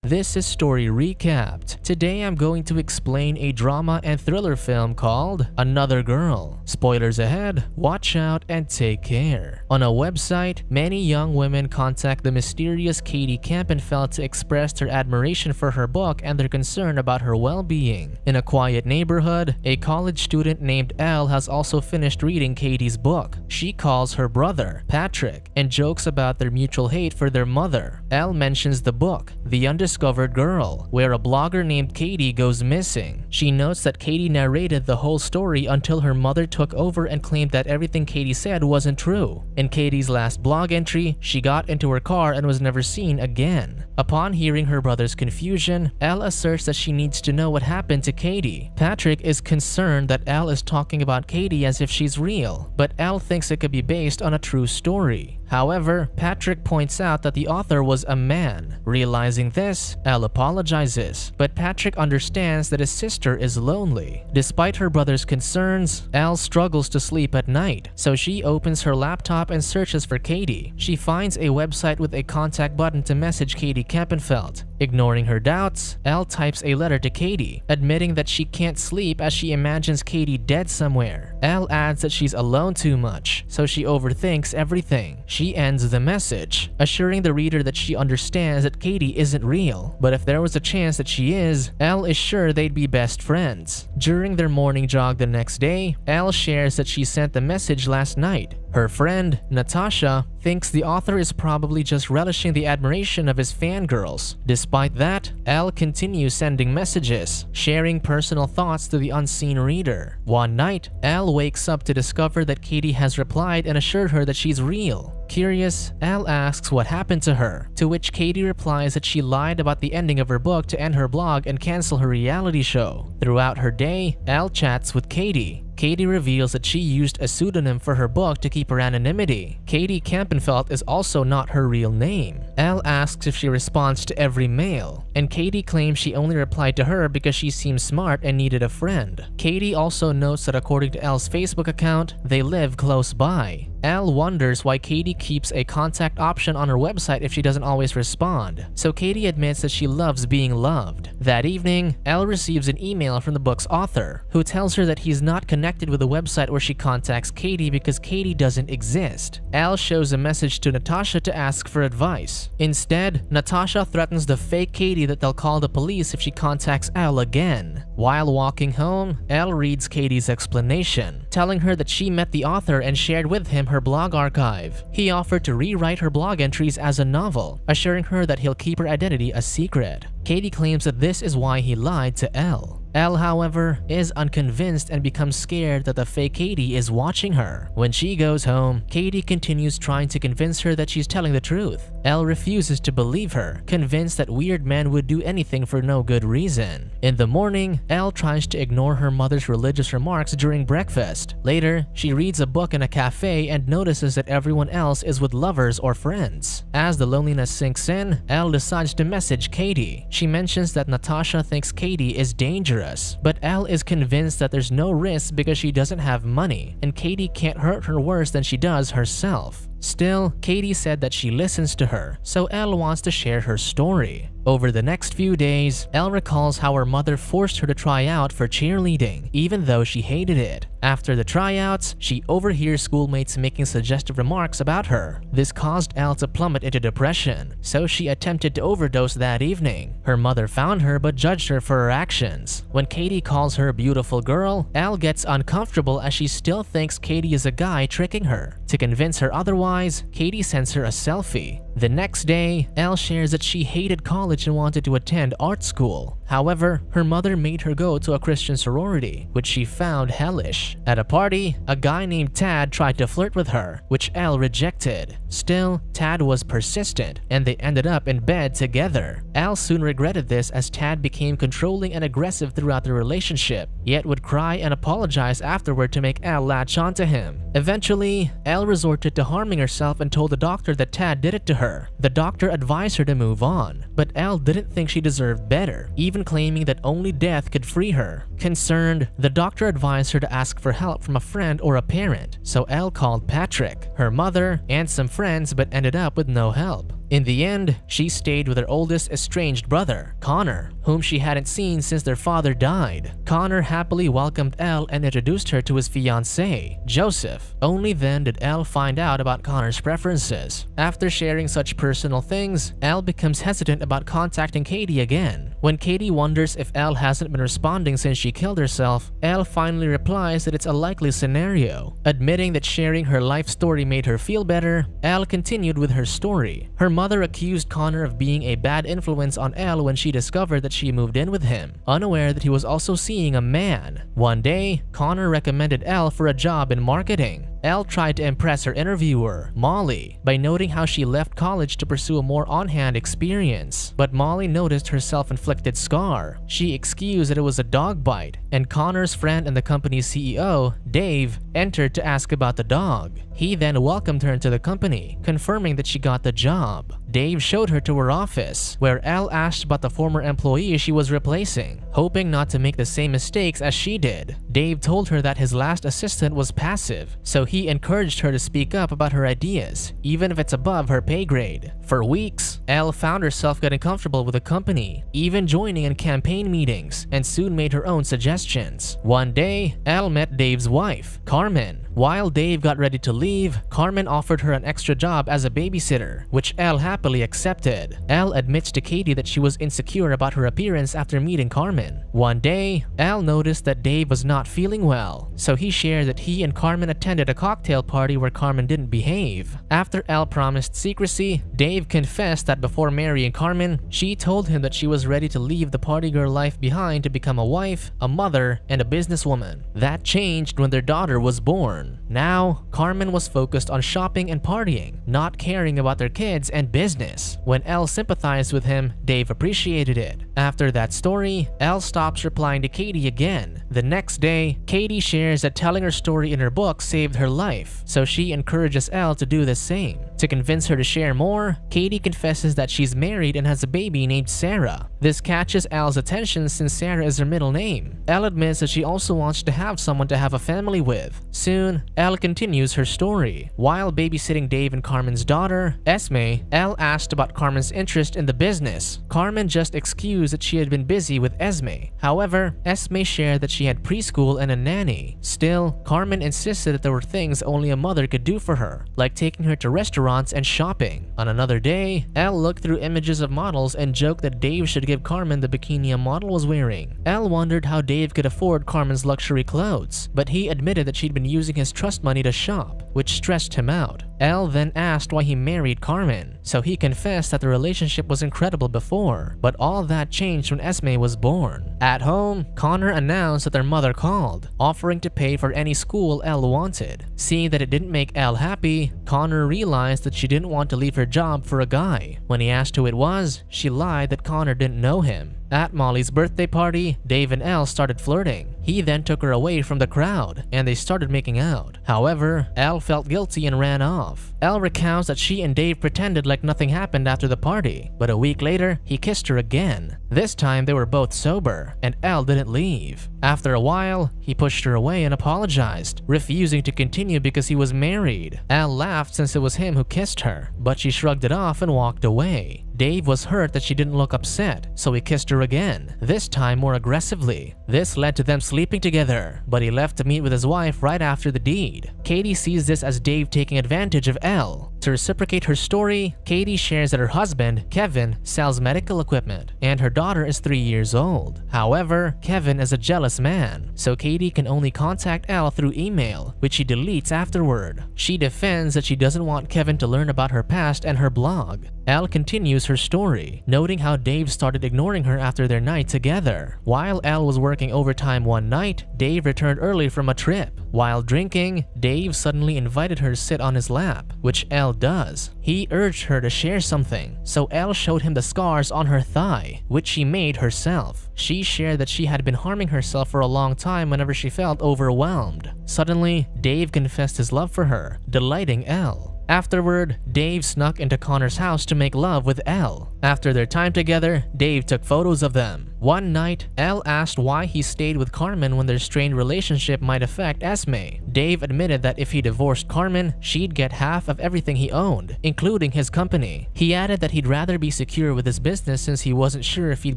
This is Story Recapped. Today I'm going to explain a drama and thriller film called Another Girl. Spoilers ahead, watch out and take care. On a website, many young women contact the mysterious Katie Campenfeld to express their admiration for her book and their concern about her well-being. In a quiet neighborhood, a college student named Elle has also finished reading Katie's book. She calls her brother, Patrick, and jokes about their mutual hate for their mother. Elle mentions the book, The Undiscovered Girl, where a blogger named Katie goes missing. She notes that Katie narrated the whole story until her mother took over and claimed that everything Katie said wasn't true. In Katie's last blog entry, she got into her car and was never seen again. Upon hearing her brother's confusion, Elle asserts that she needs to know what happened to Katie. Patrick is concerned that Elle is talking about Katie as if she's real, but Elle thinks it could be based on a true story. However, Patrick points out that the author was a man. Realizing this, Elle apologizes, but Patrick understands that his sister is lonely. Despite her brother's concerns, Elle struggles to sleep at night, so she opens her laptop and searches for Katie. She finds a website with a contact button to message Katie Campenfeld. Ignoring her doubts, Elle types a letter to Katie, admitting that she can't sleep as she imagines Katie dead somewhere. Elle adds that she's alone too much, so she overthinks everything. She ends the message, assuring the reader that she understands that Katie isn't real, but if there was a chance that she is, Elle is sure they'd be best friends. During their morning jog the next day, Elle shares that she sent the message last night. Her friend, Natasha, thinks the author is probably just relishing the admiration of his fangirls. Despite that, Elle continues sending messages, sharing personal thoughts to the unseen reader. One night, Elle wakes up to discover that Katie has replied and assured her that she's real. Curious, Elle asks what happened to her, to which Katie replies that she lied about the ending of her book to end her blog and cancel her reality show. Throughout her day, Elle chats with Katie. Katie reveals that she used a pseudonym for her book to keep her anonymity. Katie Campenfeld is also not her real name. Elle asks if she responds to every mail, and Katie claims she only replied to her because she seemed smart and needed a friend. Katie also notes that according to Elle's Facebook account, they live close by. Elle wonders why Katie keeps a contact option on her website if she doesn't always respond, so Katie admits that she loves being loved. That evening, Elle receives an email from the book's author, who tells her that he's not connected with the website where she contacts Katie because Katie doesn't exist. Elle shows a message to Natasha to ask for advice. Instead, Natasha threatens the fake Katie that they'll call the police if she contacts Elle again. While walking home, Elle reads Katie's explanation, telling her that she met the author and shared with him her blog archive. He offered to rewrite her blog entries as a novel, assuring her that he'll keep her identity a secret. Katie claims that this is why he lied to Elle. Elle, however, is unconvinced and becomes scared that the fake Katie is watching her. When she goes home, Katie continues trying to convince her that she's telling the truth. Elle refuses to believe her, convinced that weird men would do anything for no good reason. In the morning, Elle tries to ignore her mother's religious remarks during breakfast. Later, she reads a book in a cafe and notices that everyone else is with lovers or friends. As the loneliness sinks in, Elle decides to message Katie. She mentions that Natasha thinks Katie is dangerous, but Elle is convinced that there's no risk because she doesn't have money, and Katie can't hurt her worse than she does herself. Still, Katie said that she listens to her, so Elle wants to share her story. Over the next few days, Elle recalls how her mother forced her to try out for cheerleading, even though she hated it. After the tryouts, she overhears schoolmates making suggestive remarks about her. This caused Elle to plummet into depression, so she attempted to overdose that evening. Her mother found her but judged her for her actions. When Katie calls her a beautiful girl, Elle gets uncomfortable as she still thinks Katie is a guy tricking her. To convince her otherwise, Katie sends her a selfie. The next day, Elle shares that she hated college and wanted to attend art school. However, her mother made her go to a Christian sorority, which she found hellish. At a party, a guy named Tad tried to flirt with her, which Elle rejected. Still, Tad was persistent, and they ended up in bed together. Elle soon regretted this as Tad became controlling and aggressive throughout the relationship, yet would cry and apologize afterward to make Elle latch onto him. Eventually, Elle resorted to harming herself and told the doctor that Tad did it to her. The doctor advised her to move on, but Elle didn't think she deserved better, even claiming that only death could free her. Concerned, the doctor advised her to ask for help from a friend or a parent, so Elle called Patrick, her mother, and some friends but ended up with no help. In the end, she stayed with her oldest estranged brother, Connor, whom she hadn't seen since their father died. Connor happily welcomed Elle and introduced her to his fiancé, Joseph. Only then did Elle find out about Connor's preferences. After sharing such personal things, Elle becomes hesitant about contacting Katie again. When Katie wonders if Elle hasn't been responding since she killed herself, Elle finally replies that it's a likely scenario. Admitting that sharing her life story made her feel better, Elle continued with her story. Her mother accused Connor of being a bad influence on Elle when she discovered that she moved in with him, unaware that he was also seeing a man. One day, Connor recommended Elle for a job in marketing. Elle tried to impress her interviewer, Molly, by noting how she left college to pursue a more on-hand experience. But Molly noticed her self-inflicted scar. She excused that it was a dog bite, and Connor's friend and the company's CEO, Dave, entered to ask about the dog. He then welcomed her into the company, confirming that she got the job. Dave showed her to her office, where Elle asked about the former employee she was replacing, hoping not to make the same mistakes as she did. Dave told her that his last assistant was passive, so he encouraged her to speak up about her ideas, even if it's above her pay grade. For weeks, Elle found herself getting comfortable with the company, even joining in campaign meetings, and soon made her own suggestions. One day, Elle met Dave's wife, Carmen. While Dave got ready to leave, Carmen offered her an extra job as a babysitter, which Elle happily accepted. Elle admits to Katie that she was insecure about her appearance after meeting Carmen. One day, Elle noticed that Dave was not feeling well, so he shared that he and Carmen attended a cocktail party where Carmen didn't behave. After Elle promised secrecy, Dave confessed that before marrying Carmen, she told him that she was ready to leave the party girl life behind to become a wife, a mother, and a businesswoman. That changed when their daughter was born. Now, Carmen was focused on shopping and partying, not caring about their kids and business. When Elle sympathized with him, Dave appreciated it. After that story, Elle stops replying to Katie again. The next day, Katie shares that telling her story in her book saved her life, so she encourages Elle to do the same. To convince her to share more, Katie confesses that she's married and has a baby named Sarah. This catches Elle's attention since Sarah is her middle name. Elle admits that she also wants to have someone to have a family with. Soon, Elle continues her story. While babysitting Dave and Carmen's daughter, Esme, Elle asked about Carmen's interest in the business. Carmen just excused that she had been busy with Esme. However, Esme shared that she had preschool and a nanny. Still, Carmen insisted that there were things only a mother could do for her, like taking her to restaurants and shopping. On another day, Elle looked through images of models and joked that Dave should give Carmen the bikini a model was wearing. Elle wondered how Dave could afford Carmen's luxury clothes, but he admitted that she'd been using his trust money to shop, which stressed him out. Elle then asked why he married Carmen, so he confessed that the relationship was incredible before, but all that changed when Esme was born. At home, Connor announced that their mother called, offering to pay for any school Elle wanted. Seeing that it didn't make Elle happy, Connor realized that she didn't want to leave her job for a guy. When he asked who it was, she lied that Connor didn't know him. At Molly's birthday party, Dave and Elle started flirting. He then took her away from the crowd, and they started making out. However, Elle felt guilty and ran off. Elle recounts that she and Dave pretended like nothing happened after the party, but a week later, he kissed her again. This time, they were both sober, and Elle didn't leave. After a while, he pushed her away and apologized, refusing to continue because he was married. Elle laughed since it was him who kissed her, but she shrugged it off and walked away. Dave was hurt that she didn't look upset, so he kissed her again, this time more aggressively. This led to them sleeping together, but he left to meet with his wife right after the deed. Katie sees this as Dave taking advantage of Elle. To reciprocate her story, Katie shares that her husband, Kevin, sells medical equipment, and her daughter is 3 years old. However, Kevin is a jealous man, so Katie can only contact Elle through email, which she deletes afterward. She defends that she doesn't want Kevin to learn about her past and her blog. Elle continues her story, noting how Dave started ignoring her after their night together. While Elle was working overtime one night, Dave returned early from a trip. While drinking, Dave suddenly invited her to sit on his lap, which Elle does. He urged her to share something, so Elle showed him the scars on her thigh, which she made herself. She shared that she had been harming herself for a long time whenever she felt overwhelmed. Suddenly, Dave confessed his love for her, delighting Elle. Afterward, Dave snuck into Connor's house to make love with Elle. After their time together, Dave took photos of them. One night, Elle asked why he stayed with Carmen when their strained relationship might affect Esme. Dave admitted that if he divorced Carmen, she'd get half of everything he owned, including his company. He added that he'd rather be secure with his business since he wasn't sure if he'd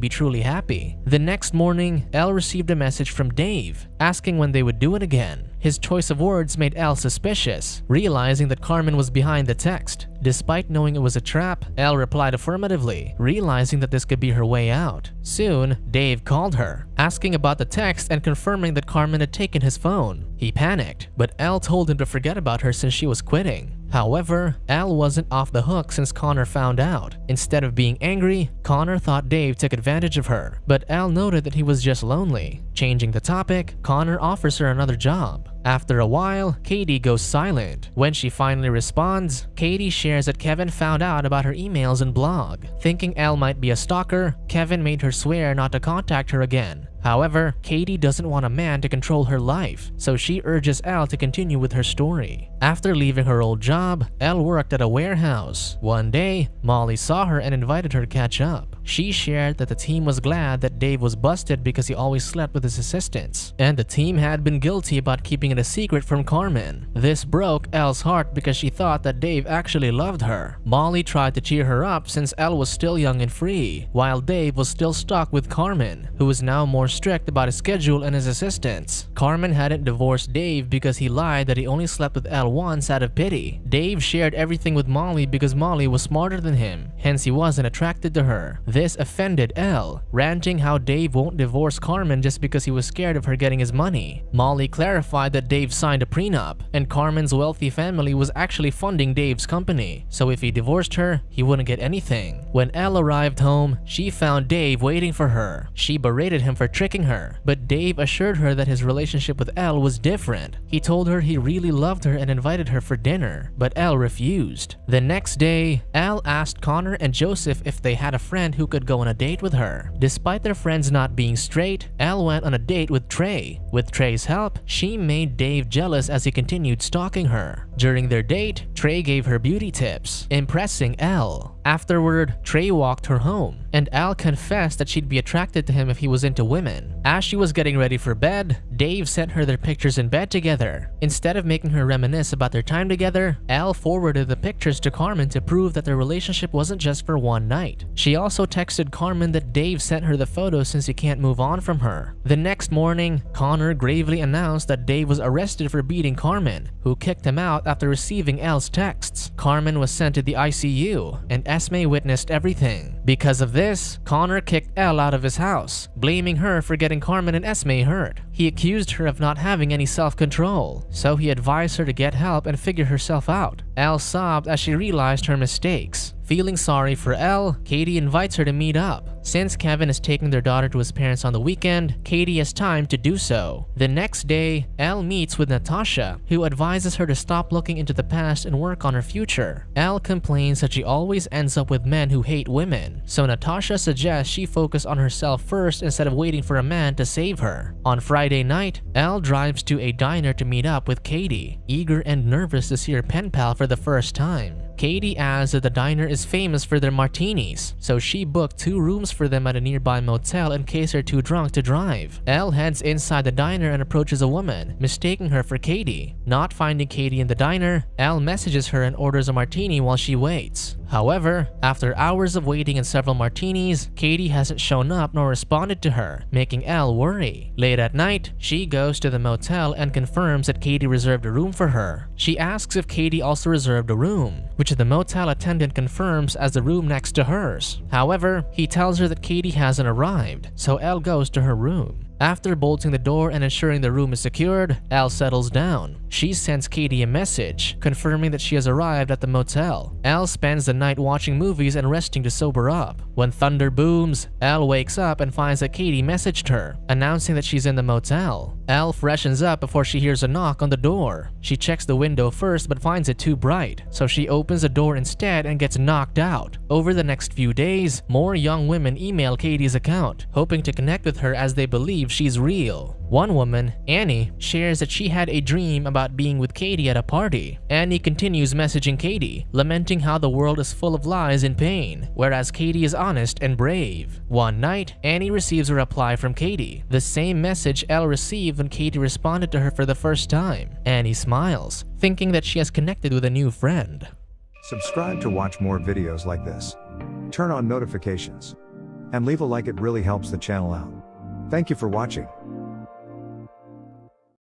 be truly happy. The next morning, Elle received a message from Dave, asking when they would do it again. His choice of words made Elle suspicious, realizing that Carmen was behind the text. Despite knowing it was a trap, Elle replied affirmatively, realizing that this could be her way out. Soon, Dave called her, asking about the text and confirming that Carmen had taken his phone. He panicked, but Elle told him to forget about her since she was quitting. However, Elle wasn't off the hook since Connor found out. Instead of being angry, Connor thought Dave took advantage of her, but Elle noted that he was just lonely. Changing the topic, Connor offers her another job. After a while, Katie goes silent. When she finally responds, Katie shares that Kevin found out about her emails and blog. Thinking Elle might be a stalker, Kevin made her swear not to contact her again. However, Katie doesn't want a man to control her life, so she urges Elle to continue with her story. After leaving her old job, Elle worked at a warehouse. One day, Molly saw her and invited her to catch up. She shared that the team was glad that Dave was busted because he always slept with his assistants, and the team had been guilty about keeping it a secret from Carmen. This broke Elle's heart because she thought that Dave actually loved her. Molly tried to cheer her up since Elle was still young and free, while Dave was still stuck with Carmen, who was now more strict about his schedule and his assistants. Carmen hadn't divorced Dave because he lied that he only slept with Elle once out of pity. Dave shared everything with Molly because Molly was smarter than him, hence he wasn't attracted to her. This offended Elle, ranting how Dave won't divorce Carmen just because he was scared of her getting his money. Molly clarified that Dave signed a prenup, and Carmen's wealthy family was actually funding Dave's company, so if he divorced her, he wouldn't get anything. When Elle arrived home, she found Dave waiting for her. She berated him for tricking her, but Dave assured her that his relationship with Elle was different. He told her he really loved her and invited her for dinner, but Elle refused. The next day, Elle asked Connor and Joseph if they had a friend who could go on a date with her. Despite their friends not being straight, Elle went on a date with Trey. With Trey's help, she made Dave jealous as he continued stalking her. During their date, Trey gave her beauty tips, impressing Elle. Afterward, Trey walked her home, and Elle confessed that she'd be attracted to him if he was into women. As she was getting ready for bed, Dave sent her their pictures in bed together. Instead of making her reminisce about their time together, Elle forwarded the pictures to Carmen to prove that their relationship wasn't just for one night. She also texted Carmen that Dave sent her the photos since he can't move on from her. The next morning, Connor gravely announced that Dave was arrested for beating Carmen, who kicked him out after receiving Elle's texts. Carmen was sent to the ICU, and Esme witnessed everything. Because of this, Connor kicked Elle out of his house, blaming her for getting Carmen and Esme hurt. He accused her of not having any self-control, so he advised her to get help and figure herself out. Elle sobbed as she realized her mistakes. Feeling sorry for Elle, Katie invites her to meet up. Since Kevin is taking their daughter to his parents on the weekend, Katie has time to do so. The next day, Elle meets with Natasha, who advises her to stop looking into the past and work on her future. Elle complains that she always ends up with men who hate women, so Natasha suggests she focus on herself first instead of waiting for a man to save her. On Friday night, Elle drives to a diner to meet up with Katie, eager and nervous to see her pen pal for the first time. Katie adds that the diner is famous for their martinis, so she booked 2 rooms for them at a nearby motel in case they're too drunk to drive. Elle heads inside the diner and approaches a woman, mistaking her for Katie. Not finding Katie in the diner, Elle messages her and orders a martini while she waits. However, after hours of waiting and several martinis, Katie hasn't shown up nor responded to her, making Elle worry. Late at night, she goes to the motel and confirms that Katie reserved a room for her. She asks if Katie also reserved a room, which the motel attendant confirms as the room next to hers. However, he tells her that Katie hasn't arrived, so Elle goes to her room. After bolting the door and ensuring the room is secured, Elle settles down. She sends Katie a message, confirming that she has arrived at the motel. Elle spends the night watching movies and resting to sober up. When thunder booms, Elle wakes up and finds that Katie messaged her, announcing that she's in the motel. Elle freshens up before she hears a knock on the door. She checks the window first but finds it too bright, so she opens the door instead and gets knocked out. Over the next few days, more young women email Katie's account, hoping to connect with her as they believe believe she's real. One woman, Annie, shares that she had a dream about being with Katie at a party. Annie continues messaging Katie, lamenting how the world is full of lies and pain, whereas Katie is honest and brave. One night, Annie receives a reply from Katie, the same message Elle received when Katie responded to her for the first time. Annie smiles, thinking that she has connected with a new friend. Subscribe to watch more videos like this. Turn on notifications. And leave a like, it really helps the channel out. Thank you for watching.